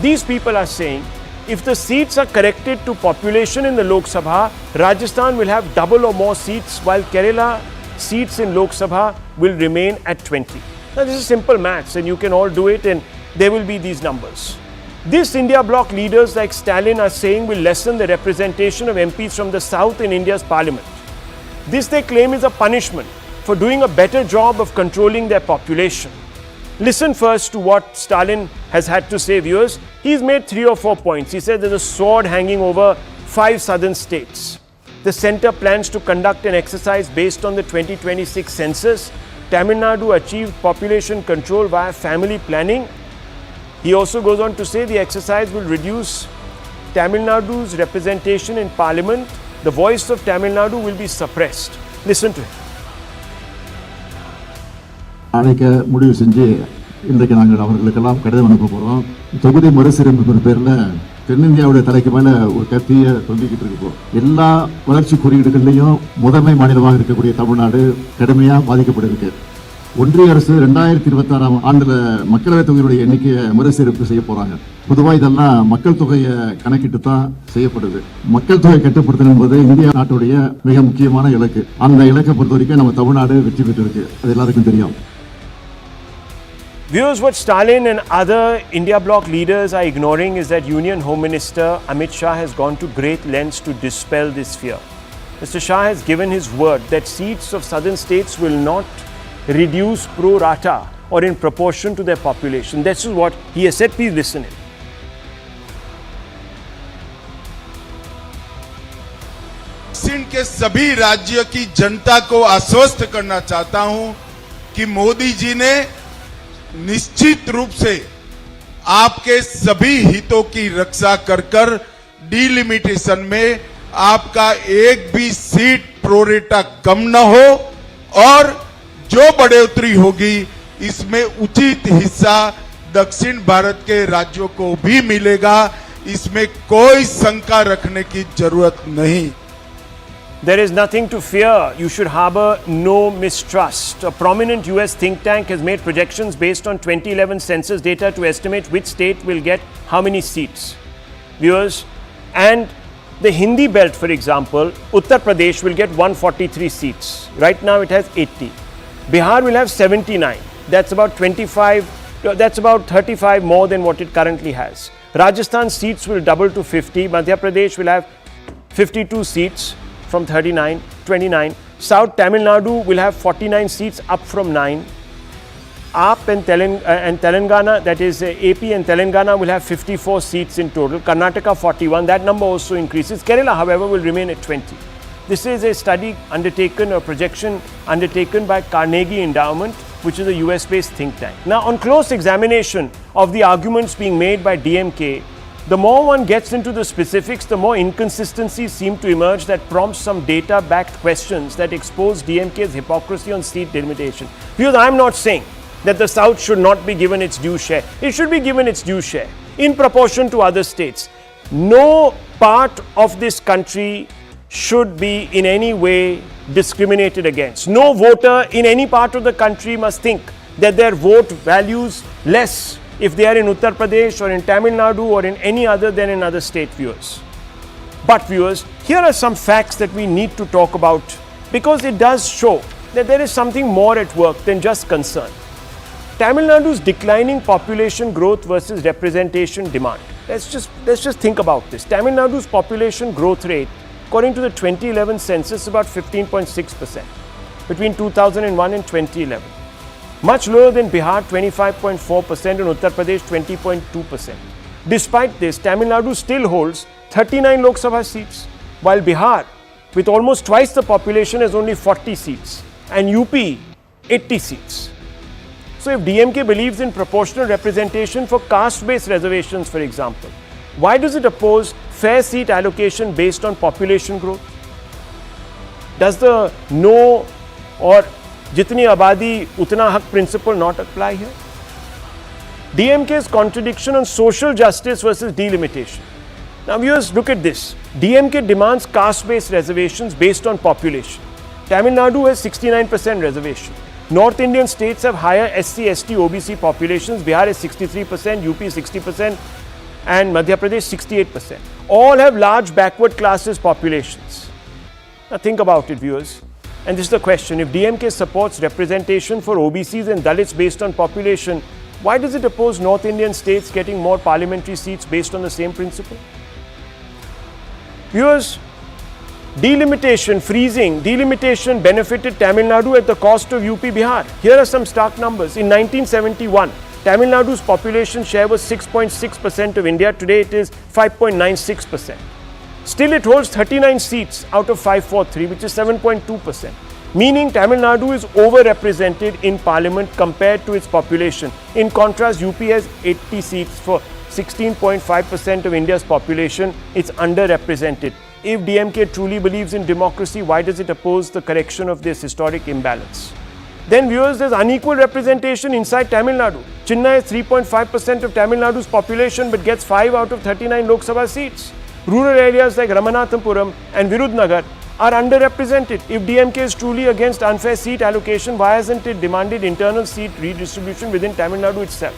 these people are saying if the seats are corrected to population in the Lok Sabha, Rajasthan will have double or more seats, while Kerala seats in Lok Sabha will remain at 20. Now, this is simple maths and you can all do it, and there will be these numbers. This India bloc leaders like Stalin are saying will lessen the representation of MPs from the south in India's parliament. This they claim is a punishment for doing a better job of controlling their population. Listen first to what Stalin has had to say, viewers. He's made 3 or 4 points. He said there's a sword hanging over 5 southern states. The centre plans to conduct an exercise based on the 2026 census. Tamil Nadu achieved population control via family planning. He also goes on to say the exercise will reduce Tamil Nadu's representation in parliament. The voice of Tamil Nadu will be suppressed. Listen to him. நாளைக்கு முடிவு செஞ்சு இன்றைக்கு நாங்கள் அவர்களுக்கெல்லாம் கடிதம் அனுப்ப போகிறோம். தொகுதி மறுசீரமைப்பு பேரில் தென்னிந்தியாவுடைய தலைக்கு மேலே ஒரு கத்தியை தொங்கிக்கிட்டு இருக்கு. எல்லா வளர்ச்சி குறியீடுகள்லையும் முதன்மை மாநிலமாக இருக்கக்கூடிய தமிழ்நாடு கடுமையாக பாதிக்கப்பட்டிருக்கு. ஒன்றிய அரசு 2026 ஆண்டில் மக்களவைத் தொகையுடைய எண்ணிக்கையை மறுசீரமைப்பு செய்ய போகிறாங்க. பொதுவாக இதெல்லாம் மக்கள் தொகையை கணக்கிட்டு தான் செய்யப்படுது. மக்கள் தொகை கட்டுப்படுத்தல் என்பது இந்தியா நாட்டுடைய மிக முக்கியமான இலக்கு. அந்த இலக்கை பொறுத்த வரைக்கும் நம்ம தமிழ்நாடு வெற்றி பெற்றிருக்கு. அது எல்லாருக்கும் தெரியும். Viewers, what Stalin and other India bloc leaders are ignoring is that Union Home Minister Amit Shah has gone to great lengths to dispel this fear. Mr. Shah has given his word that seats of southern states will not reduce pro rata or in proportion to their population. This is what he has said. Please listen in. के सभी राज्यों की जनता को आश्वस्त करना चाहता हूं कि मोदी जी ने निश्चित रूप से आपके सभी हितों की रक्षा कर डिलिमिटेशन में आपका एक भी सीट प्रोरेटा कम न हो और जो बढ़ोतरी होगी इसमें उचित हिस्सा दक्षिण भारत के राज्यों को भी मिलेगा. इसमें कोई शंका रखने की जरूरत नहीं. There is nothing to fear. You should harbor no mistrust. A prominent US think tank has made projections based on 2011 census data to estimate which state will get how many seats. Viewers, and the Hindi belt, for example, Uttar Pradesh will get 143 seats. Right now it has 80. Bihar will have 79. That's about 25, that's about 35 more than what it currently has. Rajasthan seats will double to 50. Madhya Pradesh will have 52 seats from 39, 29. South Tamil Nadu will have 49 seats up from 9. AP and Telangana, that is AP and Telangana will have 54 seats in total. Karnataka 41, that number also increases. Kerala, however, will remain at 20. This is a study undertaken, or projection undertaken by Carnegie Endowment, which is a US-based think tank. Now, on close examination of the arguments being made by DMK, the more one gets into the specifics, the more inconsistencies seem to emerge that prompt some data-backed questions that expose DMK's hypocrisy on seat delimitation. Because I'm not saying that the South should not be given its due share. It should be given its due share in proportion to other states. No part of this country should be in any way discriminated against. No voter in any part of the country must think that their vote values less if they are in Uttar Pradesh or in Tamil Nadu or in any other than in other state, viewers. But viewers, here are some facts that we need to talk about because it does show that there is something more at work than just concern. Tamil Nadu's declining population growth versus representation demand. Let's just think about this. Tamil Nadu's population growth rate, according to the 2011 census, is about 15.6% between 2001 and 2011. Much lower than Bihar, 25.4%, and Uttar Pradesh, 20.2%. Despite this, Tamil Nadu still holds 39 Lok Sabha seats, while Bihar, with almost twice the population, has only 40 seats, and UP, 80 seats. So if DMK believes in proportional representation for caste-based reservations, for example, why does it oppose fair seat allocation based on population growth? Does the no or jitni abadi utna haq principle not apply here? DMK's contradiction on social justice versus delimitation. Now viewers, look at this. DMK demands caste-based reservations based on population. Tamil Nadu has 69% reservation. North Indian states have higher SC, ST, OBC populations. Bihar is 63%, UP 60%, and Madhya Pradesh 68%. All have large backward classes populations. Now think about it, viewers. And this is the question. If DMK supports representation for OBCs and Dalits based on population, why does it oppose North Indian states getting more parliamentary seats based on the same principle? Viewers, delimitation benefited Tamil Nadu at the cost of UP Bihar. Here are some stark numbers. In 1971, Tamil Nadu's population share was 6.6% of India. Today it is 5.96%. Still it holds 39 seats out of 543, which is 7.2%. Meaning Tamil Nadu is overrepresented in parliament compared to its population. In contrast, UP has 80 seats for 16.5% of India's population. It's underrepresented. If DMK truly believes in democracy, why does it oppose the correction of this historic imbalance? Then viewers, there's unequal representation inside Tamil Nadu. Chennai is 3.5% of Tamil Nadu's population but gets 5 out of 39 Lok Sabha seats. Rural areas like Ramanathapuram and Virudnagar are underrepresented. If DMK is truly against unfair seat allocation, why hasn't it demanded internal seat redistribution within Tamil Nadu itself?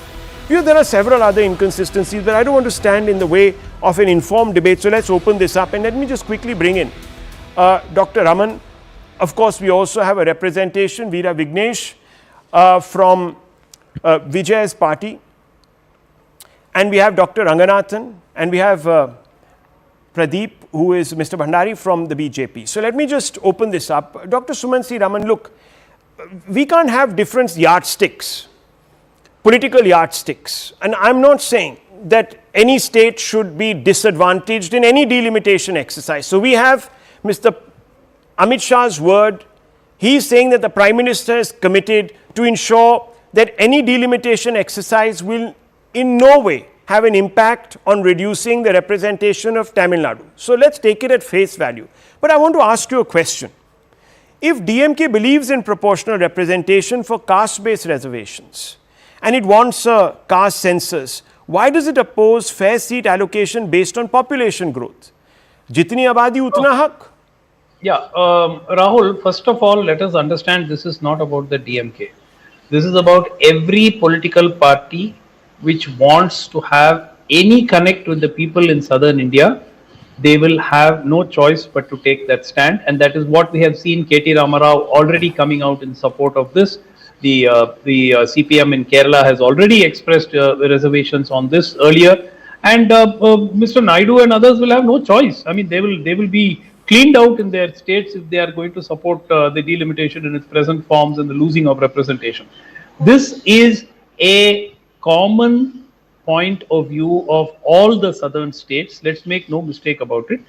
There are several other inconsistencies, but I don't want to stand in the way of an informed debate. So let's open this up and let me just quickly bring in Dr. Raman. Of course, we also have a representation, Veera Vignesh from Vijay's party. And we have Dr. Ranganathan and we have Pradeep, who is Mr. Bhandari from the BJP. So let me just open this up. Dr. Sumansi Raman, look, we can't have different yardsticks, political yardsticks. And I'm not saying that any state should be disadvantaged in any delimitation exercise. So we have Mr. Amit Shah's word. He's saying that the Prime Minister is committed to ensure that any delimitation exercise will in no way have an impact on reducing the representation of Tamil Nadu. So let's take it at face value. But I want to ask you a question. If DMK believes in proportional representation for caste-based reservations and it wants a caste census, why does it oppose fair seat allocation based on population growth? Jitni abadi utna haq? Yeah, Rahul, first of all, let us understand this is not about the DMK. This is about every political party which wants to have any connect with the people in southern India. They will have no choice but to take that stand, and that is what we have seen KT Ramarao already coming out in support of this. The CPM in Kerala has already expressed reservations on this earlier, and Mr. Naidu and others will have no choice. I mean, they will be cleaned out in their states if they are going to support the delimitation in its present forms and the losing of representation. This is a common point of view of all the southern states. Let's make no mistake about it.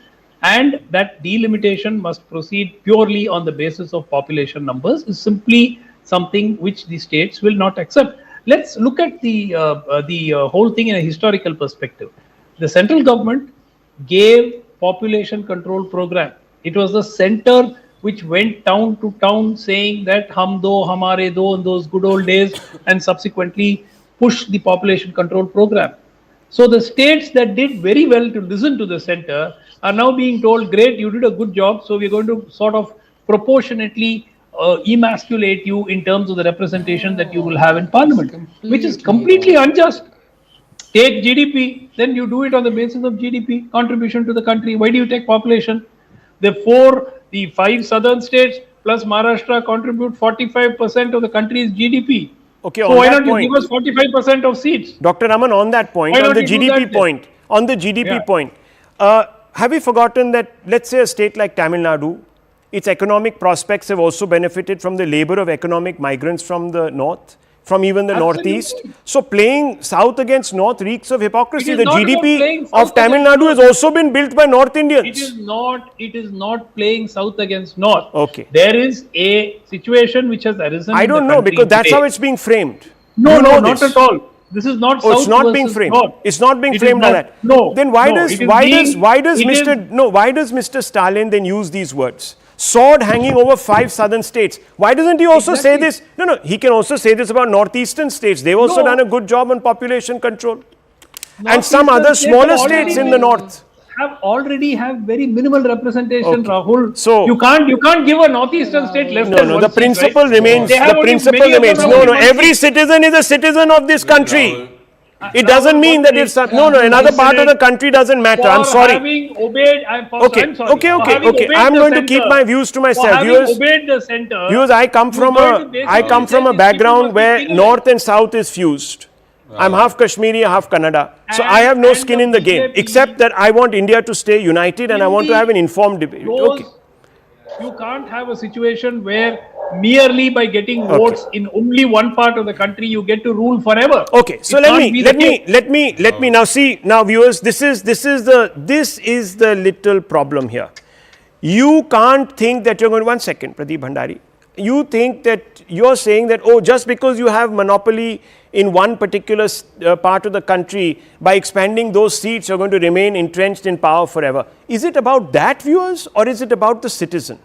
And that delimitation must proceed purely on the basis of population numbers is simply something which the states will not accept. Let's look at the whole thing in a historical perspective. The central government gave population control program. It was the center which went town to town saying that hum do, hamare do in those good old days, and subsequently push the population control program. So the states that did very well to listen to the center are now being told, great, you did a good job, so we're going to sort of proportionately emasculate you in terms of the representation that you will have in parliament, which is completely unjust. Take GDP, then you do it on the basis of GDP, contribution to the country. Why do you take population? The 5 southern states plus Maharashtra contribute 45% of the country's GDP. Okay, So on why that not you point, give us 45% of seats? Dr. Raman, on that point, Why on not the you do GDP that then? point, on the GDP Yeah. point, have we forgotten that, let's say, a state like Tamil Nadu, its economic prospects have also benefited from the labor of economic migrants from the north, from even the Absolutely. northeast. So playing south against north reeks of hypocrisy. It is The not about GDP playing of south Tamil against Nadu has north. also been built by North It Indians. is not playing south against north. Okay. There is a situation which has arisen. I in the don't know, country because that's today. how it's being framed. No, You no, know not this. at all. This is not Oh, south it's not being versus framed. north. It's not being It is framed like not- that. No. Then why no, does it is why being- does why does it Mr. is- no why does Mr. Stalin then use these words? Sword hanging over 5 southern states. Why doesn't he also say Exactly. this? No, he can also say this about northeastern states. They've also No. done a good job on population control. And some Northeastern other states smaller have already states in the been- north. have already have very minimal representation, Okay. Rahul. So- you can't give a northeastern state less No, than no, one the seat, principle right? remains. They have The only- principle many of them remains. have No, only no, one every seat. citizen is a citizen of this country. Rahul. It doesn't mean that if some, no, another part of the country doesn't matter. I'm sorry. Having obeyed, I'm Okay, sorry. okay. For having obeyed I'm the going to center, keep my views to myself. For having Viewers, obeyed the center, Viewers, I come you're from going to a basically say these background people where must be north and south is fused. I'm half Kashmiri, half Kannada. So I have no And skin the in the game, BJP except that I want India to stay united and I want to have an informed debate. Okay. You can't have a situation where merely by getting votes in only one part of the country you get to rule forever. Okay, so It can't be the case. let me now see, now viewers, this is the little problem here. You can't think that you're going, one second, Pradeep Bhandari. You think that you're saying that, oh, just because you have monopoly in one particular part of the country, by expanding those seats, you're going to remain entrenched in power forever. Is it about that, viewers, or is it about the citizen?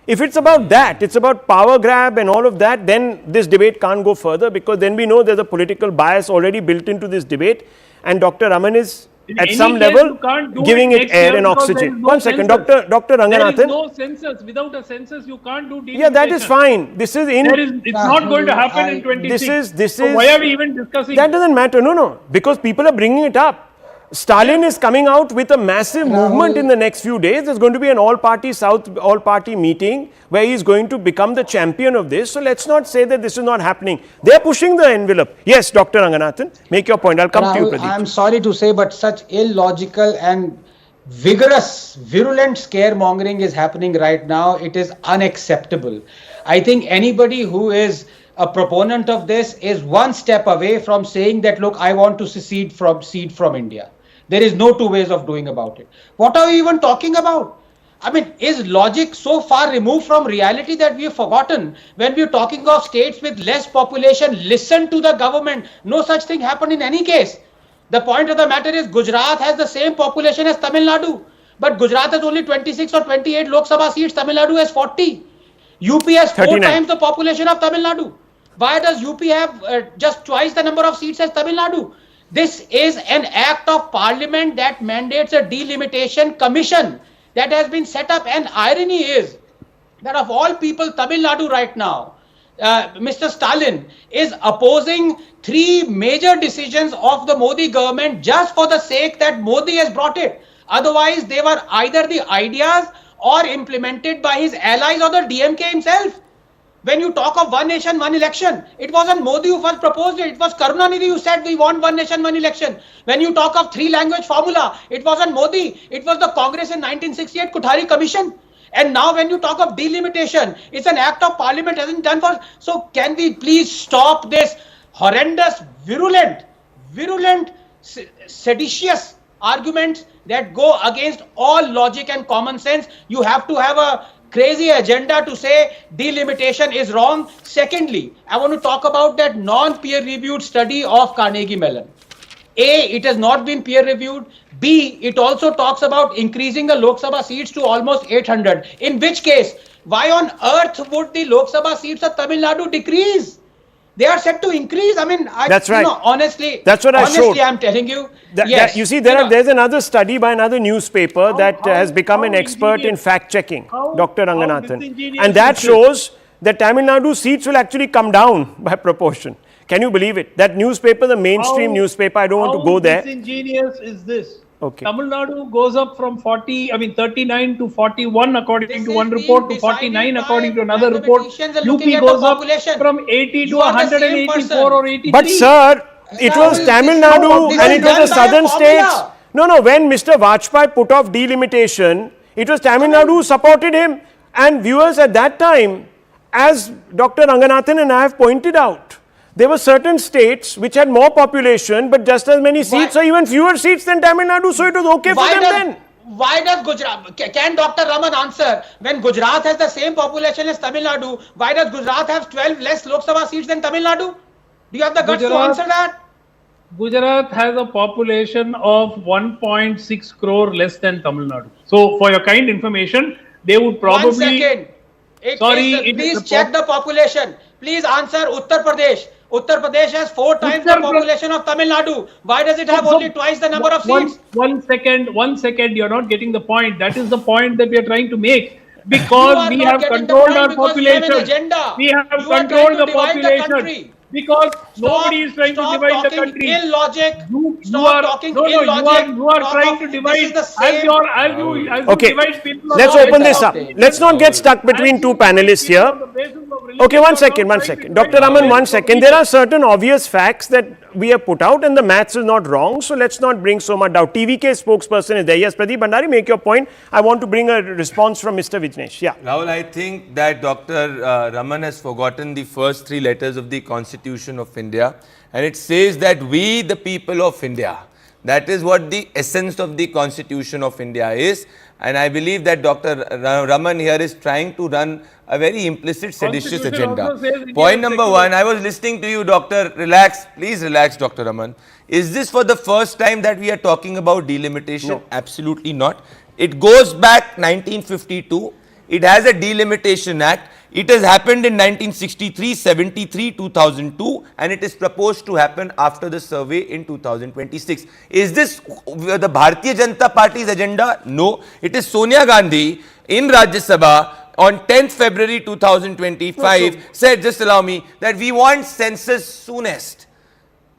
If it's about that, it's about power grab and all of that, then this debate can't go further, because then we know there's a political bias already built into this debate, and Dr. Raman is In at any some case, level you can't do giving it next air year and because there oxygen. is no One second, census. Dr. There is Ranganathan. no census. Without a census, you can't do delimitation. Yeah, that is fine. This is in. It's not going to happen in 26. This So is. why are we even discussing That it? doesn't matter. No, because people are bringing it up. Stalin is coming out with a massive movement in the next few days. There's going to be an all-party meeting where he's going to become the champion of this. So let's not say that this is not happening. They're pushing the envelope. Yes, Dr. Ranganathan, make your point. I'll come to you, Pradeep. I'm sorry to say, but such illogical and vigorous, virulent scaremongering is happening right now. It is unacceptable. I think anybody who is a proponent of this is one step away from saying that, look, I want to secede from India. There is no two ways of doing about it. What are we even talking about? I mean, is logic so far removed from reality that we have forgotten? When we are talking of states with less population, listen to the government. No such thing happened in any case. The point of the matter is Gujarat has the same population as Tamil Nadu. But Gujarat has only 26 or 28 Lok Sabha seats. Tamil Nadu has 40. UP has 4 39. times the population of Tamil Nadu. Why does UP have just twice the number of seats as Tamil Nadu? This is an act of parliament that mandates a delimitation commission that has been set up. And irony is that of all people, Tamil Nadu right now, Mr. Stalin is opposing 3 major decisions of the Modi government just for the sake that Modi has brought it. Otherwise, they were either the ideas or implemented by his allies or the DMK himself. When you talk of one nation, one election, it wasn't Modi who first proposed it. It was Karunanidhi who said we want one nation, one election. When you talk of 3-language formula, it wasn't Modi. It was the Congress in 1968 Kothari Commission. And now when you talk of delimitation, it's an act of parliament hasn't done for. So can we please stop this horrendous, virulent, seditious arguments that go against all logic and common sense? You have to have a crazy agenda to say delimitation is wrong. Secondly, I want to talk about that non-peer reviewed study of Carnegie Mellon. A, it has not been peer reviewed. B, it also talks about increasing the Lok Sabha seats to almost 800. In which case, why on earth would the Lok Sabha seats of Tamil Nadu decrease? They are set to increase. I mean, That's right. Honestly, That's what I showed. Honestly, I'm telling you. Yes. You see, there's another study by another newspaper that has become an expert in fact-checking, Dr. Ranganathan. And that shows that Tamil Nadu seats will actually come down by proportion. Can you believe it? That newspaper, the mainstream newspaper, I don't want to go there. How disingenuous is this? Okay. Tamil Nadu goes up from 39 to 41 according to one report to 49 according to another report. UP goes up from 80 to 184 or 83. But sir, it was Tamil Nadu and it was the southern states. No, when Mr. Vajpayee put off delimitation, it was Tamil Nadu who supported him. And viewers, at that time, as Dr. Ranganathan and I have pointed out, there were certain states which had more population but just as many seats or even fewer seats than Tamil Nadu, so it was okay for them then. Why does Gujarat, can Dr. Raman answer, when Gujarat has the same population as Tamil Nadu, why does Gujarat have 12 less Lok Sabha seats than Tamil Nadu? Do you have the guts to answer that? Gujarat has a population of 1.6 crore less than Tamil Nadu. So for your kind information, they would probably... 1 second. Please check the population. Please answer Uttar Pradesh. Uttar Pradesh has 4 times the population of Tamil Nadu. Why does it have only twice the number of seats? One second, you're not getting the point. That is the point that we are trying to make. Because we have controlled our population. We have controlled the population. Because nobody is trying to divide the country. Illogic. You are trying to divide as you divide people. Let's open this up. Let's not get stuck between two panelists here. Okay, one second. Dr. Raman, 1 second. There are certain obvious facts that we have put out and the maths is not wrong. So let's not bring so much doubt. TVK spokesperson is there. Yes, Pradeep Bhandari, make your point. I want to bring a response from Mr. Vijnesh. Yeah. Rahul, I think that Dr. Raman has forgotten the first 3 letters of the Constitution of India. And it says that we, the people of India. That is what the essence of the Constitution of India is. And I believe that Dr. Raman here is trying to run a very implicit seditious agenda. Point number 1, I was listening to you, Doctor. Relax. Please relax, Dr. Raman. Is this for the first time that we are talking about delimitation? No. Absolutely not. It goes back 1952. It has a Delimitation Act. It has happened in 1963, 73, 2002 and it is proposed to happen after the survey in 2026. Is this the Bharatiya Janata Party's agenda? No. It is Sonia Gandhi in Rajya Sabha on 10th February 2025 said, just allow me, that we want census soonest.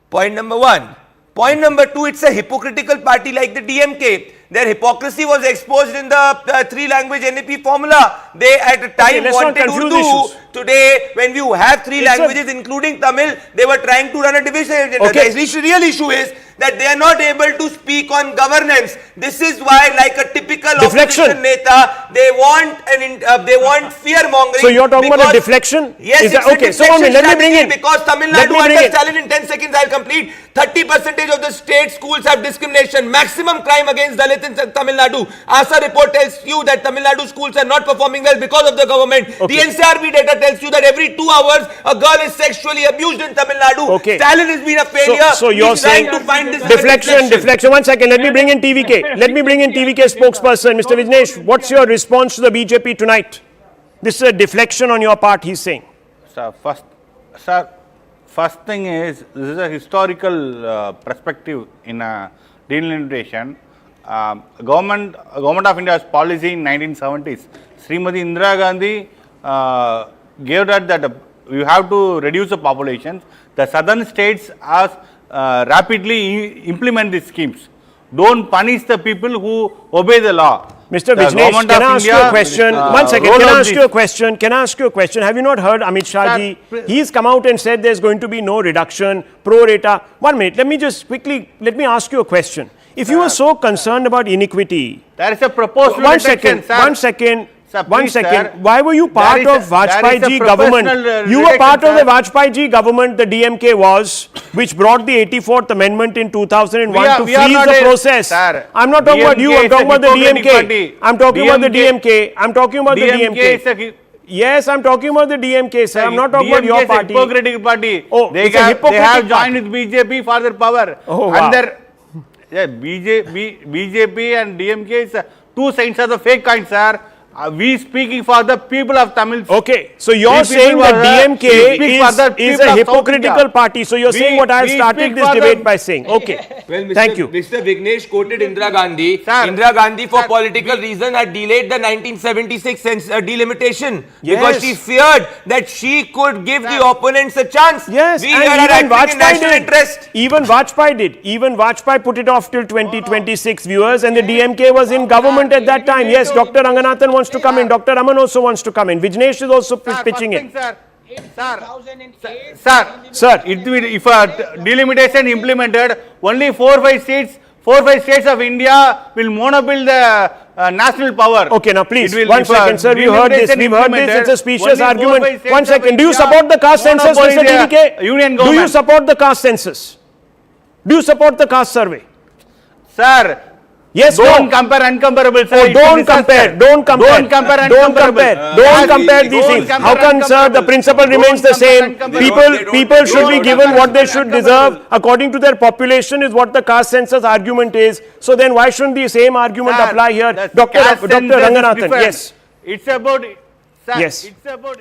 Point number 1. Point number 2, it's a hypocritical party like the DMK. Their hypocrisy was exposed in the 3-language NAP formula. They at a time wanted Urdu. Today, when you have 3 languages including Tamil, they were trying to run a division agenda. The real issue is that they are not able to speak on governance. This is why, like a typical opposition neta, they want fear mongering. So you're talking about a deflection? Yes, it's a deflection let me bring in. Because Tamil Nadu under Stalin, in 10 seconds I'll complete, 30% of the state schools have discrimination, maximum crime against Dalits in Tamil Nadu. ASA report tells you that Tamil Nadu schools are not performing well because of the government. The NCRB data tells you that every 2 hours a girl is sexually abused in Tamil Nadu. Stalin has been a failure. So you're saying to find this deflection. 1 second, let me bring in TVK. Let me bring in TVK spokesperson. Mr. Vijnesh, what's your response to the BJP tonight? This is a deflection on your part, he's saying. First thing is, this is a historical perspective in delimitation. Government of India's policy in 1970s, Srimati Indira Gandhi gave that you have to reduce the populations. The southern states are rapidly implement these schemes. Don't punish the people who obey the law. Mr. Vijnesh, can I ask you a question? 1 second, can I ask you a question? Have you not heard Amit Shah ji? He's come out and said there's going to be no reduction, pro rata. 1 minute, let me ask you a question. If you were so concerned about iniquity, there is a proposed One second. Why were you part of Vajpayee ji government? You were part of the Vajpayee ji government, the DMK was, which brought the 84th Amendment in 2001 to freeze the process. I'm not talking about you, I'm talking about the DMK. I'm talking about the DMK. Yes, I'm talking about the DMK, sir. I'm not talking about your party. Hypocritical party. Oh, they have joined with BJP for their power. Oh, wow. And BJP and DMK is 2 sides of the fake coin, sir. we speaking for the people of Tamil. Okay, so you're saying that DMK is a hypocritical party. So you're saying what I have started this debate by saying. Okay, well, thank you. Mr. Vignesh quoted Indira Gandhi. Indira Gandhi, for political reason, had delayed the 1976 delimitation because she feared that she could give the opponents a chance. Yes, we and are even acting in national Vajpayee interest. Even Vajpayee did. Even Vajpayee put it off till 2026 viewers, and the DMK was in government at that time. Yes, Dr. Ranganathan wants to come in. Dr. Raman also wants to come in. Vignesh is also pitching in. Sir, if delimitation implemented, only 4-5 states of India will monopolize the national power. Okay, now please, 1 second, sir. We've heard this. It's a specious argument. 1 second. Do you support the caste census, Mr. DDK? Do you support the caste census? Do you support the caste survey? Sir, yes, don't compare uncomparable, sir. Oh, don't compare these things. How come, sir, the principle remains the same? People should be given what they should deserve according to their population is what the caste census argument is. So then why shouldn't the same argument apply here? Dr. Ranganathan, yes. It's about... Sir, yes. It's about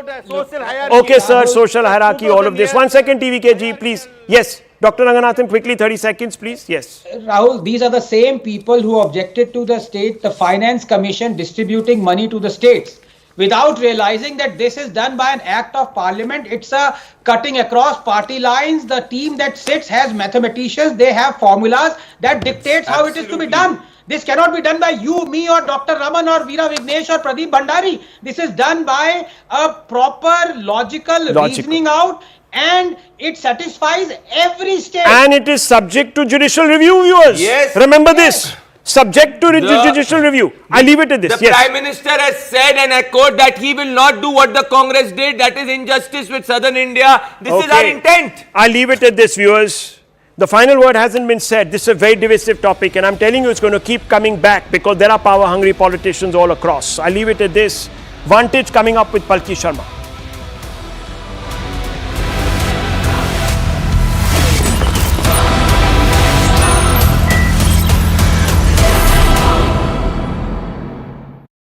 a social hierarchy. Okay, sir, social hierarchy, all of this. 1 second, TVKG, please. Yes. Dr. Ranganathan, quickly, 30 seconds, please. Yes. Rahul, these are the same people who objected to the Finance Commission distributing money to the states without realizing that this is done by an act of parliament. It's a cutting across party lines. The team that sits has mathematicians. They have formulas that dictates how it is to be done. This cannot be done by you, me, or Dr. Raman, or Veera Vignesh, or Pradeep Bhandari. This is done by a proper logical reasoning out, and it satisfies every state. And it is subject to judicial review, viewers. Yes. Remember this. Subject to judicial review. I leave it at this. The Prime Minister has said and echoed that he will not do what the Congress did. That is injustice with Southern India. This is our intent. I leave it at this, viewers. The final word hasn't been said. This is a very divisive topic, and I'm telling you it's going to keep coming back because there are power-hungry politicians all across. I leave it at this. Vantage coming up with Palki Sharma.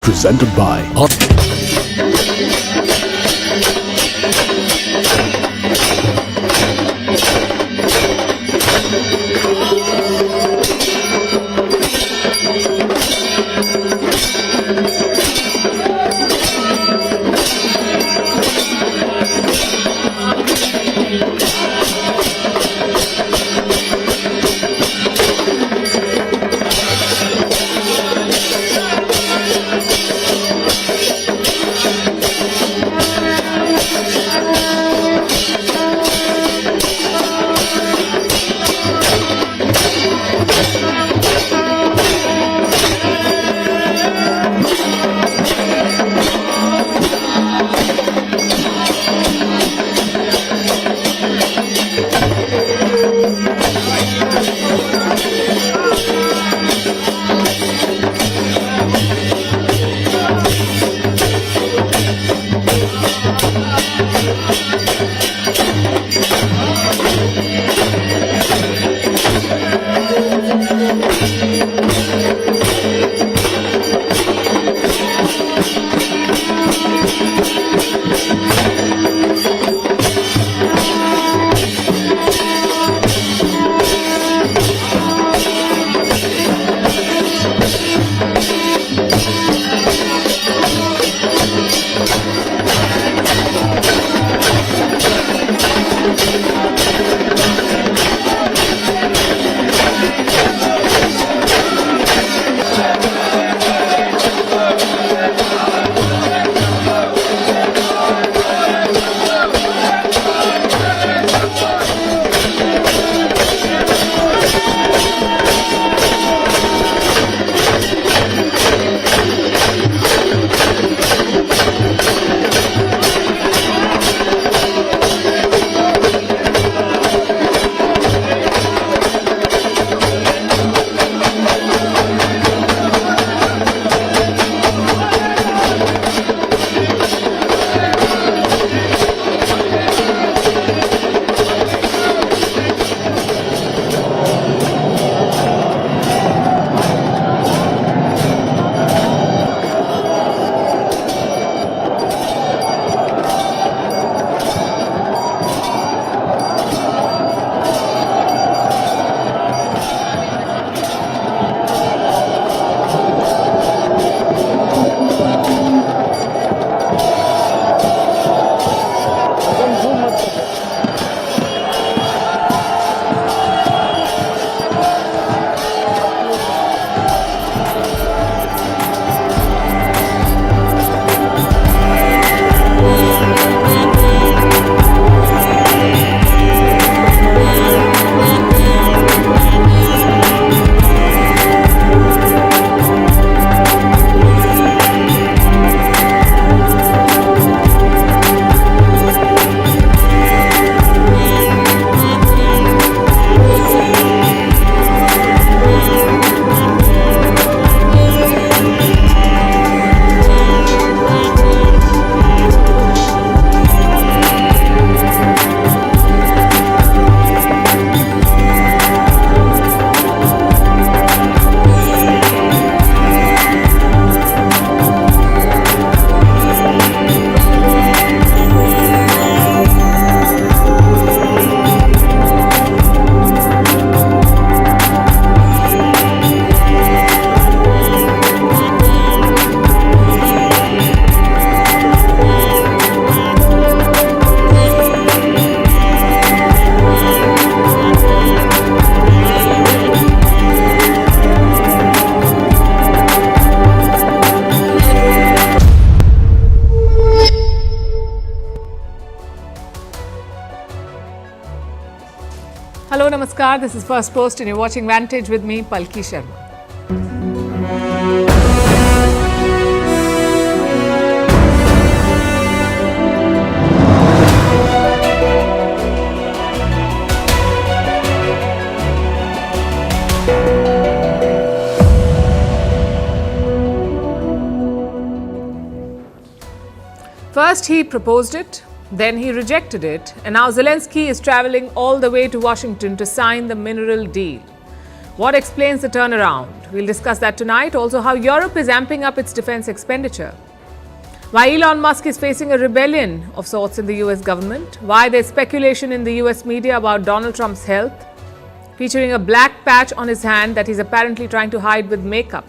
Presented by namaskar. This is First Post and you're watching Vantage with me, Palki Sharma. First he proposed it, then he rejected it, and now Zelensky is travelling all the way to Washington to sign the mineral deal. What explains the turnaround? We'll discuss that tonight. Also, how Europe is amping up its defence expenditure. Why Elon Musk is facing a rebellion of sorts in the US government. Why there's speculation in the US media about Donald Trump's health, featuring a black patch on his hand that he's apparently trying to hide with makeup.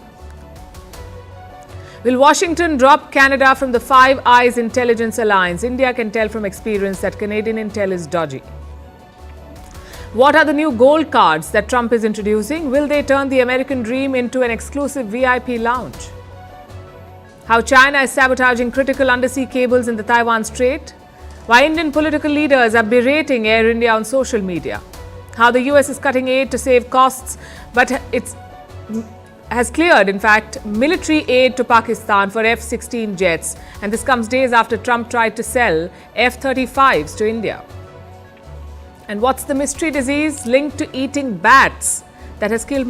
Will Washington drop Canada from the Five Eyes Intelligence Alliance? India can tell from experience that Canadian intel is dodgy. What are the new gold cards that Trump is introducing? Will they turn the American dream into an exclusive VIP lounge? How China is sabotaging critical undersea cables in the Taiwan Strait? Why Indian political leaders are berating Air India on social media? How the US is cutting aid to save costs, but has cleared, in fact, military aid to Pakistan for F-16 jets. And this comes days after Trump tried to sell F-35s to India. And what's the mystery disease linked to eating bats that has killed